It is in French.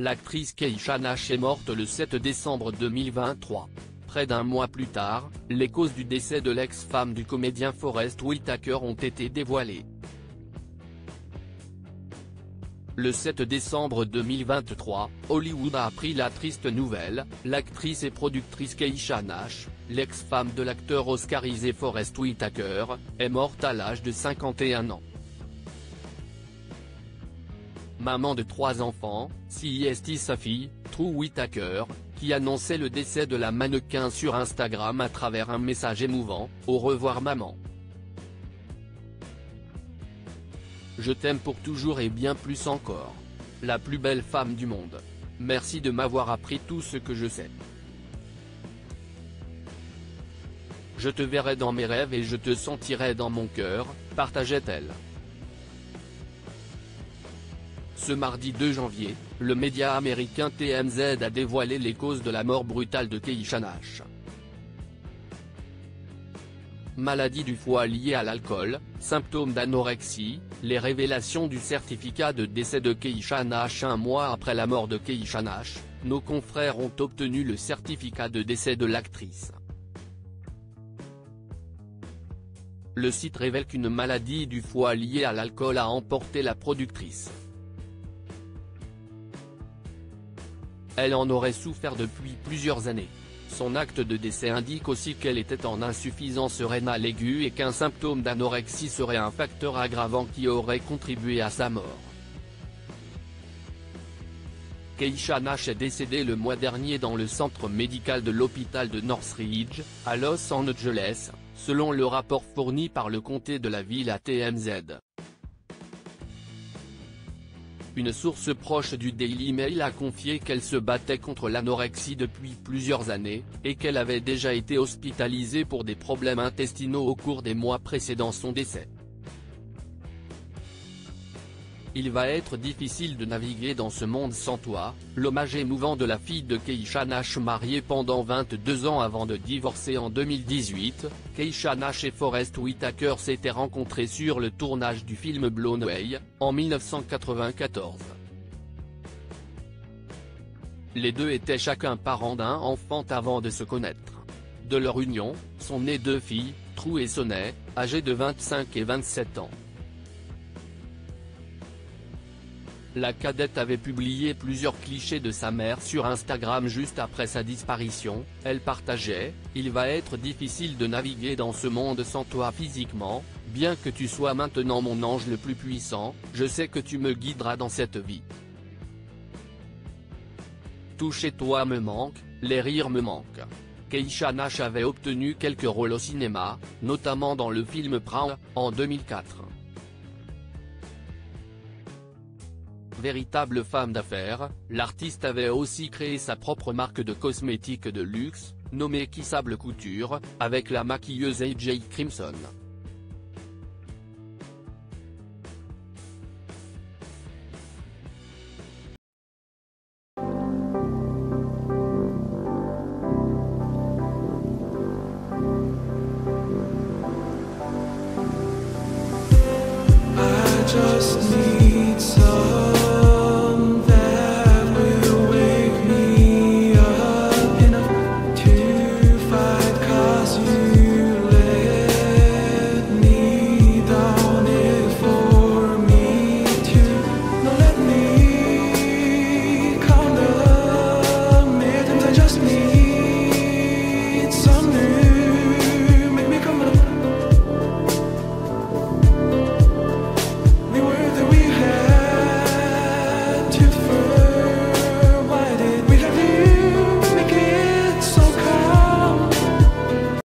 L'actrice Keisha Nash est morte le 7 décembre 2023. Près d'un mois plus tard, les causes du décès de l'ex-femme du comédien Forest Whitaker ont été dévoilées. Le 7 décembre 2023, Hollywood a appris la triste nouvelle: l'actrice et productrice Keisha Nash, l'ex-femme de l'acteur oscarisé Forest Whitaker, est morte à l'âge de 51 ans. Maman de 3 enfants, c'est sa fille, True Whitaker, qui annonçait le décès de la mannequin sur Instagram à travers un message émouvant: « Au revoir maman. Je t'aime pour toujours et bien plus encore. La plus belle femme du monde. Merci de m'avoir appris tout ce que je sais. Je te verrai dans mes rêves et je te sentirai dans mon cœur », partageait-elle. Ce mardi 2 janvier, le média américain TMZ a dévoilé les causes de la mort brutale de Keisha Nash. Maladie du foie liée à l'alcool, symptômes d'anorexie, les révélations du certificat de décès de Keisha Nash. Un mois après la mort de Keisha Nash, nos confrères ont obtenu le certificat de décès de l'actrice. Le site révèle qu'une maladie du foie liée à l'alcool a emporté la productrice. Elle en aurait souffert depuis plusieurs années. Son acte de décès indique aussi qu'elle était en insuffisance rénale aiguë et qu'un symptôme d'anorexie serait un facteur aggravant qui aurait contribué à sa mort. Keisha Nash est décédée le mois dernier dans le centre médical de l'hôpital de Northridge, à Los Angeles, selon le rapport fourni par le comté de la ville à TMZ. Une source proche du Daily Mail a confié qu'elle se battait contre l'anorexie depuis plusieurs années, et qu'elle avait déjà été hospitalisée pour des problèmes intestinaux au cours des mois précédant son décès. Il va être difficile de naviguer dans ce monde sans toi. L'hommage émouvant de la fille de Keisha Nash, mariée pendant 22 ans avant de divorcer en 2018, Keisha Nash et Forest Whitaker s'étaient rencontrés sur le tournage du film Blown Away, en 1994. Les deux étaient chacun parents d'un enfant avant de se connaître. De leur union, sont nées 2 filles, True et Sonnet, âgées de 25 et 27 ans. La cadette avait publié plusieurs clichés de sa mère sur Instagram juste après sa disparition. Elle partageait: « Il va être difficile de naviguer dans ce monde sans toi physiquement, bien que tu sois maintenant mon ange le plus puissant, je sais que tu me guideras dans cette vie. Tout chez toi me manque, les rires me manquent. » Keisha Nash avait obtenu quelques rôles au cinéma, notamment dans le film Proud, en 2004. Véritable femme d'affaires, l'artiste avait aussi créé sa propre marque de cosmétiques de luxe, nommée Kissable Couture, avec la maquilleuse AJ Crimson. I just need some